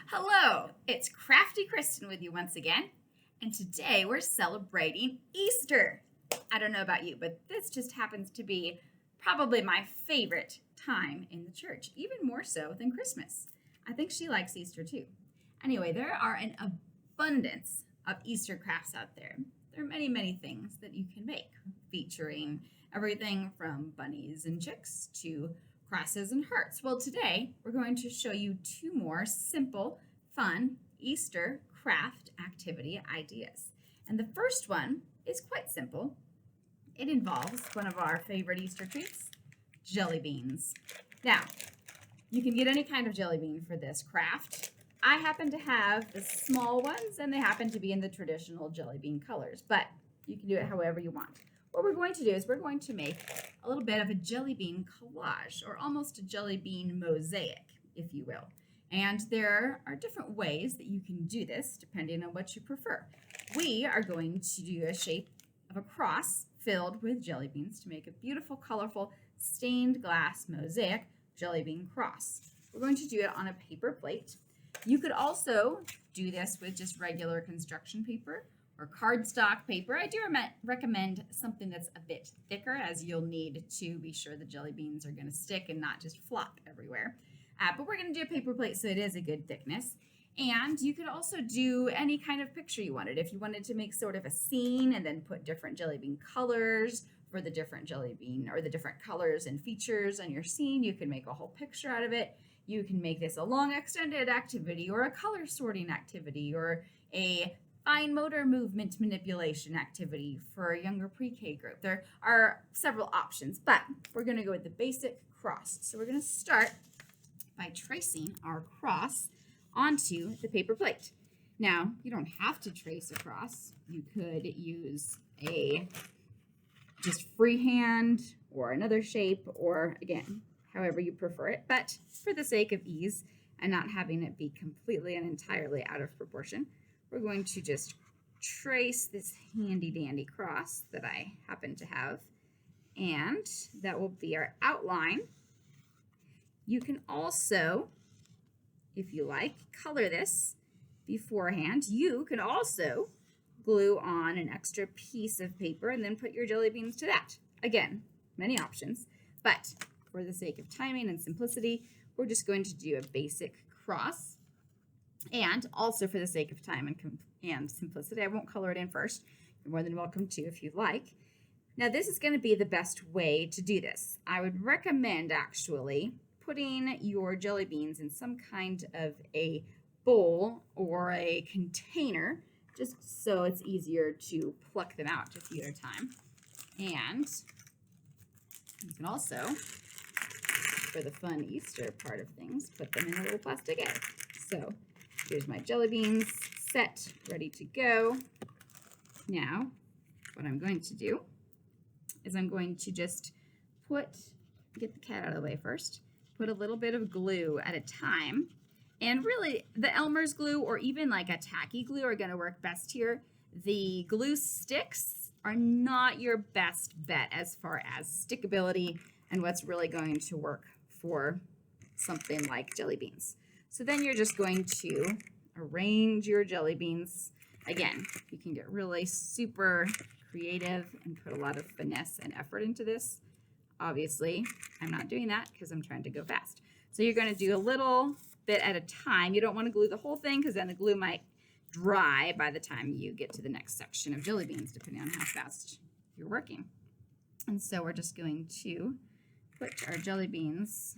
Hello, it's Crafty Kristen with you once again, and today we're celebrating Easter. I don't know about you, but this just happens to be probably my favorite time in the church, even more so than Christmas. I think she likes Easter too. Anyway, there are an abundance of Easter crafts out there. There are many, many things that you can make, featuring everything from bunnies and chicks to crosses and hearts. Well, today we're going to show you two more simple, fun Easter craft activity ideas. And the first one is quite simple. It involves one of our favorite Easter treats, jelly beans. Now, you can get any kind of jelly bean for this craft. I happen to have the small ones, and they happen to be in the traditional jelly bean colors, but you can do it however you want. What we're going to do is we're going to make a little bit of a jelly bean collage, or almost a jelly bean mosaic, if you will. And there are different ways that you can do this depending on what you prefer. We are going to do a shape of a cross filled with jelly beans to make a beautiful, colorful, stained glass mosaic jelly bean cross. We're going to do it on a paper plate. You could also do this with just regular construction paper or cardstock paper. I do recommend something that's a bit thicker, as you'll need to be sure the jelly beans are going to stick and not just flop everywhere. But we're going to do a paper plate so it is a good thickness. And you could also do any kind of picture you wanted. If you wanted to make sort of a scene and then put different jelly bean colors for the different jelly bean, or the different colors and features on your scene, you can make a whole picture out of it. You can make this a long extended activity, or a color sorting activity, or a fine motor movement manipulation activity for a younger pre-K group. There are several options, but we're going to go with the basic cross. So we're going to start by tracing our cross onto the paper plate. Now, you don't have to trace a cross. You could use a just freehand or another shape, or again, however you prefer it. But for the sake of ease and not having it be completely and entirely out of proportion, we're going to just trace this handy dandy cross that I happen to have, and that will be our outline. You can also, if you like, color this beforehand. You can also glue on an extra piece of paper and then put your jelly beans to that. Again, many options, but for the sake of timing and simplicity, we're just going to do a basic cross. And also for the sake of time and simplicity, I won't color it in first. You're more than welcome to if you'd like. Now, this is going to be the best way to do this. I would recommend actually putting your jelly beans in some kind of a bowl or a container, just so it's easier to pluck them out a few at a time. And you can also, for the fun Easter part of things, put them in a little plastic egg. So here's my jelly beans set, ready to go. Now, what I'm going to do is I'm going to just get the cat out of the way first, put a little bit of glue at a time. And really, the Elmer's glue or even like a tacky glue are going to work best here. The glue sticks are not your best bet as far as stickability and what's really going to work for something like jelly beans. So then you're just going to arrange your jelly beans. Again, you can get really super creative and put a lot of finesse and effort into this. Obviously, I'm not doing that because I'm trying to go fast. So you're going to do a little bit at a time. You don't want to glue the whole thing because then the glue might dry by the time you get to the next section of jelly beans, depending on how fast you're working. And so we're just going to put our jelly beans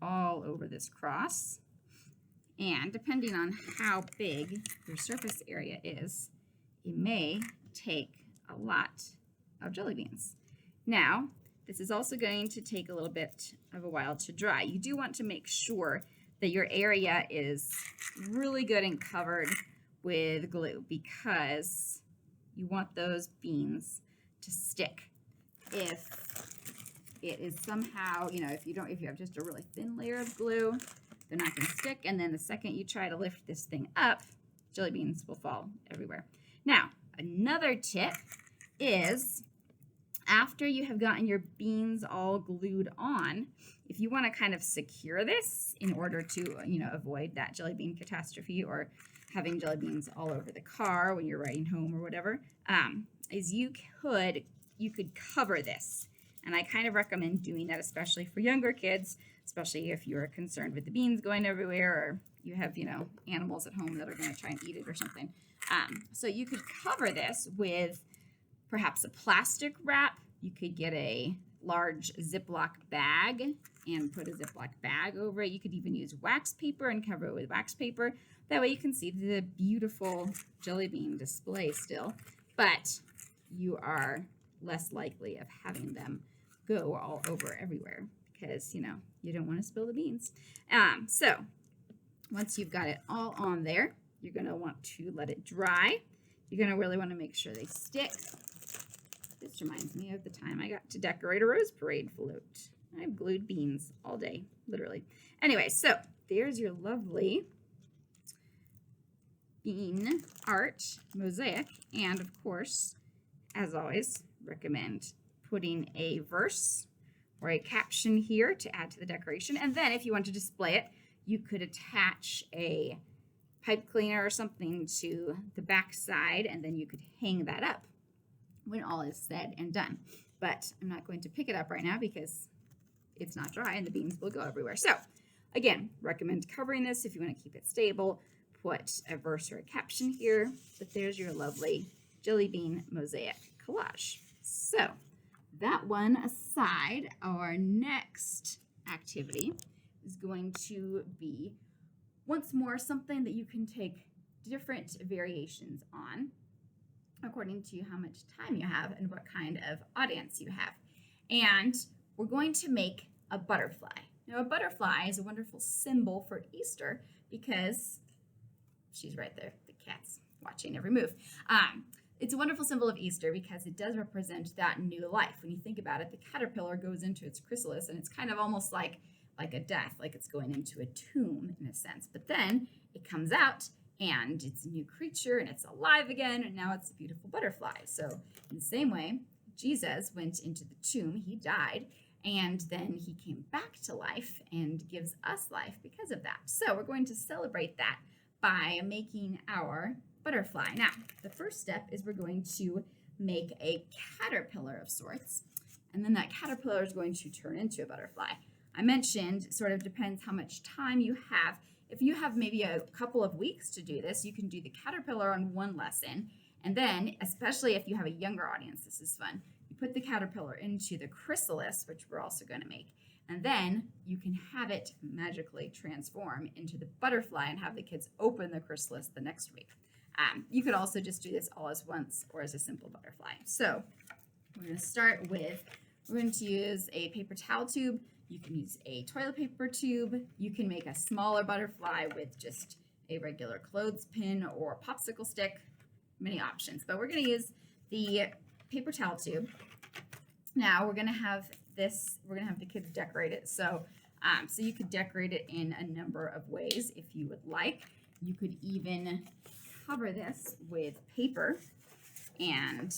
all over this cross. And depending on how big your surface area is, it may take a lot of jelly beans. Now, this is also going to take a little bit of a while to dry. You do want to make sure that your area is really good and covered with glue, because you want those beans to stick. If it is somehow, if you have just a really thin layer of glue, they're not going to stick. And then the second you try to lift this thing up, jelly beans will fall everywhere. Now, another tip is after you have gotten your beans all glued on, if you want to kind of secure this in order to, avoid that jelly bean catastrophe or having jelly beans all over the car when you're riding home or whatever, is you could cover this. And I kind of recommend doing that, especially for younger kids, especially if you're concerned with the beans going everywhere or you have, animals at home that are going to try and eat it or something. So you could cover this with perhaps a plastic wrap. You could get a large Ziploc bag and put a Ziploc bag over it. You could even use wax paper and cover it with wax paper. That way you can see the beautiful jelly bean display still, but you are less likely of having them go all over everywhere because, you don't want to spill the beans. So once you've got it all on there, you're going to want to let it dry. You're going to really want to make sure they stick. This reminds me of the time I got to decorate a Rose Parade float. I've glued beans all day, literally. Anyway, so there's your lovely bean art mosaic. And of course, as always, recommend putting a verse or a caption here to add to the decoration. And then if you want to display it, you could attach a pipe cleaner or something to the back side, and then you could hang that up when all is said and done. But I'm not going to pick it up right now because it's not dry and the beans will go everywhere. So again, recommend covering this if you want to keep it stable. Put a verse or a caption here, but there's your lovely jelly bean mosaic collage. So that one aside, our next activity is going to be once more something that you can take different variations on according to how much time you have and what kind of audience you have. And we're going to make a butterfly. Now, a butterfly is a wonderful symbol for Easter because she's right there. The cat's watching every move. It's a wonderful symbol of Easter because it does represent that new life. When you think about it, the caterpillar goes into its chrysalis and it's kind of almost like a death, like it's going into a tomb in a sense. But then it comes out and it's a new creature and it's alive again, and now it's a beautiful butterfly. So in the same way, Jesus went into the tomb, he died, and then he came back to life and gives us life because of that. So we're going to celebrate that by making our butterfly. Now, the first step is we're going to make a caterpillar of sorts, and then that caterpillar is going to turn into a butterfly. I mentioned sort of depends how much time you have. If you have maybe a couple of weeks to do this, you can do the caterpillar on one lesson. And then, especially if you have a younger audience, this is fun. You put the caterpillar into the chrysalis, which we're also going to make. And then you can have it magically transform into the butterfly and have the kids open the chrysalis the next week. You could also just do this all as once or as a simple butterfly. So we're going to start with, we're going to use a paper towel tube. You can use a toilet paper tube. You can make a smaller butterfly with just a regular clothespin or popsicle stick. Many options, but we're going to use the paper towel tube. Now we're going to have this, we're going to have the kids decorate it. So you could decorate it in a number of ways if you would like. You could even cover this with paper and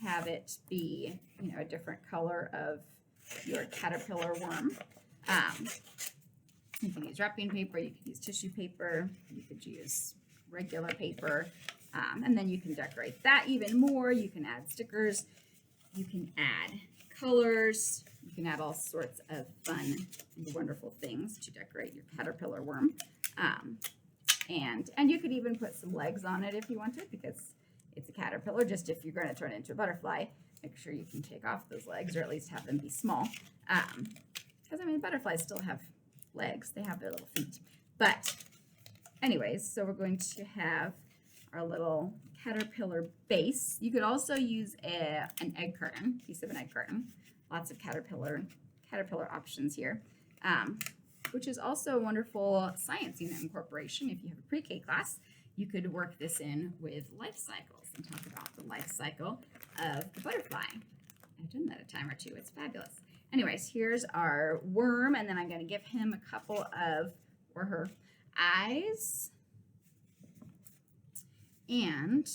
have it be, a different color of your caterpillar worm. You can use wrapping paper, you could use tissue paper, you could use regular paper, and then you can decorate that even more. You can add stickers, you can add colors, you can add all sorts of fun and wonderful things to decorate your caterpillar worm. And you could even put some legs on it if you wanted, because it's a caterpillar. Just if you're going to turn it into a butterfly, make sure you can take off those legs or at least have them be small. Because, butterflies still have legs. They have their little feet. But anyways, so we're going to have our little caterpillar base. You could also use an egg carton, piece of an egg carton. Lots of caterpillar options here. Which is also a wonderful science unit incorporation. If you have a pre-K class, you could work this in with life cycles and talk about the life cycle of the butterfly. I've done that a time or two. It's fabulous. Anyways, here's our worm, and then I'm going to give him a couple of, or her, eyes. And,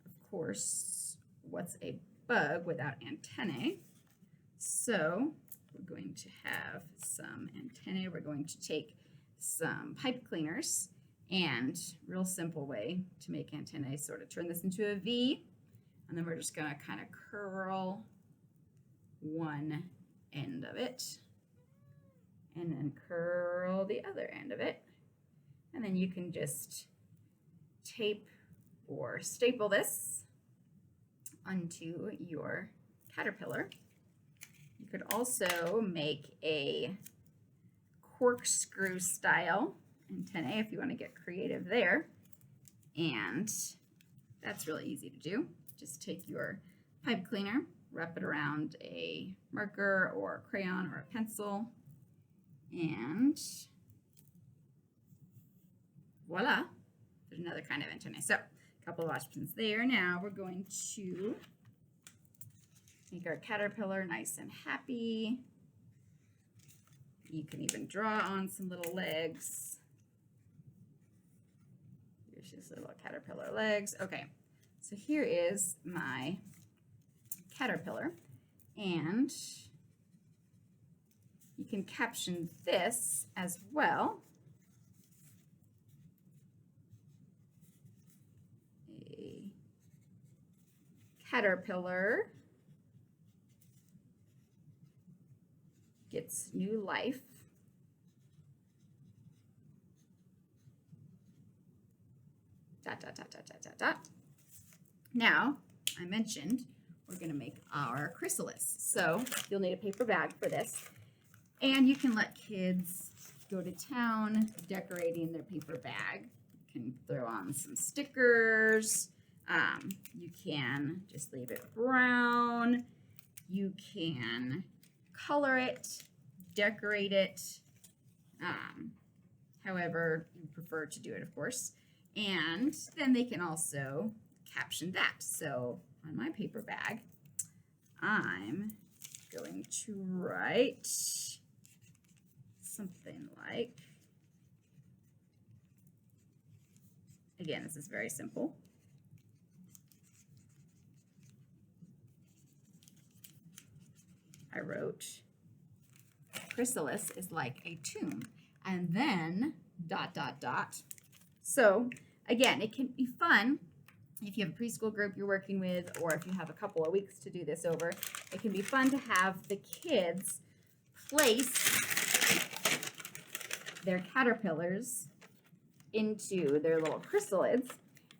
of course, what's a bug without antennae? So we're going to have some antennae. We're going to take some pipe cleaners, and real simple way to make antennae, sort of turn this into a V, and then we're just going to kind of curl one end of it and then curl the other end of it. And then you can just tape or staple this onto your caterpillar. You could also make a corkscrew style antennae if you want to get creative there. And that's really easy to do. Just take your pipe cleaner, wrap it around a marker or a crayon or a pencil, and voila, there's another kind of antennae. So a couple of options there. Now we're going to make our caterpillar nice and happy. You can even draw on some little legs. Here's just little caterpillar legs. Okay, so here is my caterpillar, and you can caption this as well. A caterpillar gets new life. Dot, dot, dot, dot, dot, dot, dot. Now, I mentioned we're going to make our chrysalis. So you'll need a paper bag for this. And you can let kids go to town decorating their paper bag. You can throw on some stickers. You can just leave it brown. You can color it, decorate it, however you prefer to do it, of course. And then they can also caption that. So on my paper bag, I'm going to write something like, again, this is very simple. I wrote, chrysalis is like a tomb, and then dot, dot, dot. So again, it can be fun if you have a preschool group you're working with, or if you have a couple of weeks to do this over. It can be fun to have the kids place their caterpillars into their little chrysalids,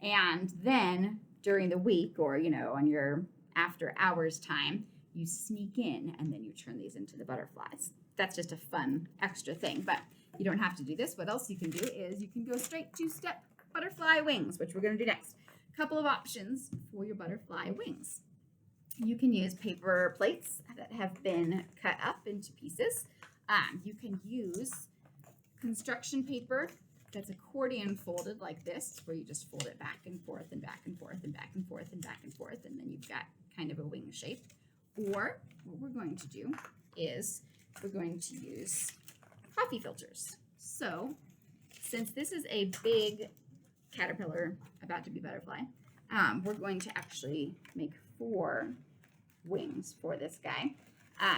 and then during the week, or on your after hours time, you sneak in and then you turn these into the butterflies. That's just a fun extra thing, but you don't have to do this. What else you can do is you can go straight to step butterfly wings, which we're going to do next. A couple of options for your butterfly wings. You can use paper plates that have been cut up into pieces. You can use construction paper that's accordion folded like this, where you just fold it back and forth and back and forth and back and forth and back and forth, and then you've got kind of a wing shape. Or what we're going to do is we're going to use coffee filters. So since this is a big caterpillar about to be butterfly, we're going to actually make 4 wings for this guy.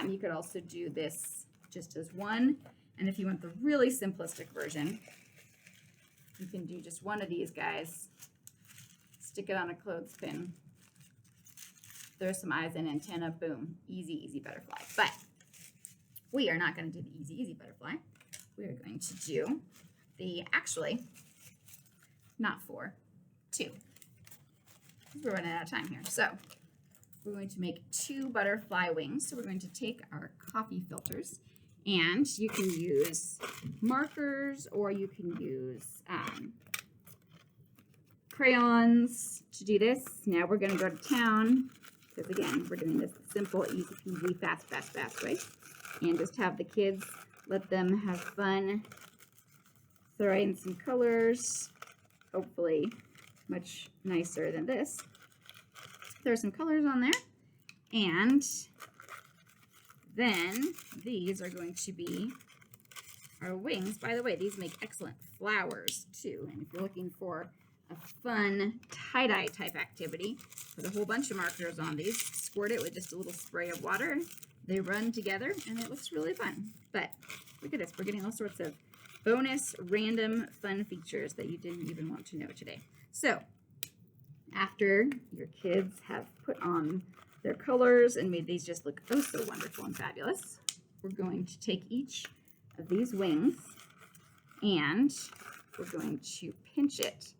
You could also do this just as one, and if you want the really simplistic version, you can do just one of these guys, stick it on a clothespin, throw some eyes and antenna, boom, easy, easy butterfly. But we are not going to do the easy, easy butterfly. We are going to do the, actually, not 4, 2. We're running out of time here. So we're going to make 2 butterfly wings. So we're going to take our coffee filters, and you can use markers, or you can use crayons to do this. Now we're going to go to town, because again, we're doing this simple, easy peasy, fast, fast, fast way. And just have the kids, let them have fun, throw in some colors, hopefully much nicer than this. Throw some colors on there, and then these are going to be our wings. By the way, these make excellent flowers too, and if you're looking for a fun tie-dye type activity. Put a whole bunch of markers on these, squirt it with just a little spray of water. They run together and it looks really fun. But look at this, we're getting all sorts of bonus random fun features that you didn't even want to know today. So after your kids have put on their colors and made these just look oh so wonderful and fabulous, we're going to take each of these wings and we're going to pinch it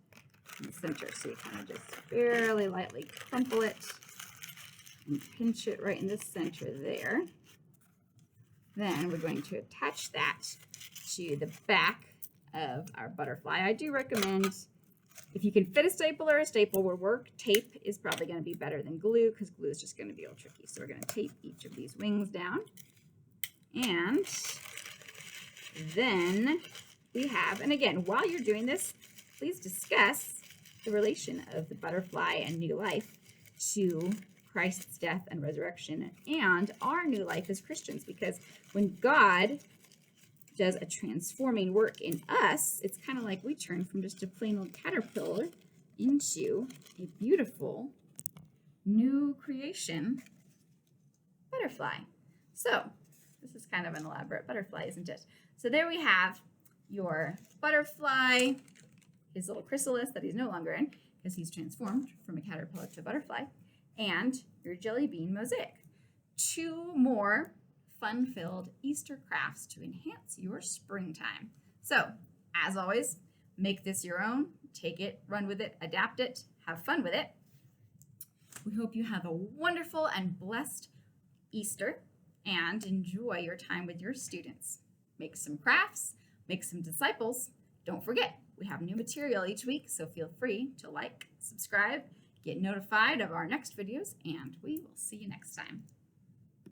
in the center. So you kind of just fairly lightly crumple it and pinch it right in the center there. Then we're going to attach that to the back of our butterfly. I do recommend, if you can fit a staple will work. Tape is probably going to be better than glue because glue is just going to be a little tricky. So we're going to tape each of these wings down. And then we have, and again, while you're doing this, please discuss the relation of the butterfly and new life to Christ's death and resurrection and our new life as Christians, because when God does a transforming work in us, it's kind of like we turn from just a plain old caterpillar into a beautiful new creation butterfly. So this is kind of an elaborate butterfly, isn't it? So there we have your butterfly, his little chrysalis that he's no longer in because he's transformed from a caterpillar to a butterfly, and your jelly bean mosaic. 2 more fun-filled Easter crafts to enhance your springtime. So, as always, make this your own. Take it, run with it, adapt it, have fun with it. We hope you have a wonderful and blessed Easter and enjoy your time with your students. Make some crafts, make some disciples. Don't forget, we have new material each week, so feel free to like, subscribe, get notified of our next videos, and we will see you next time.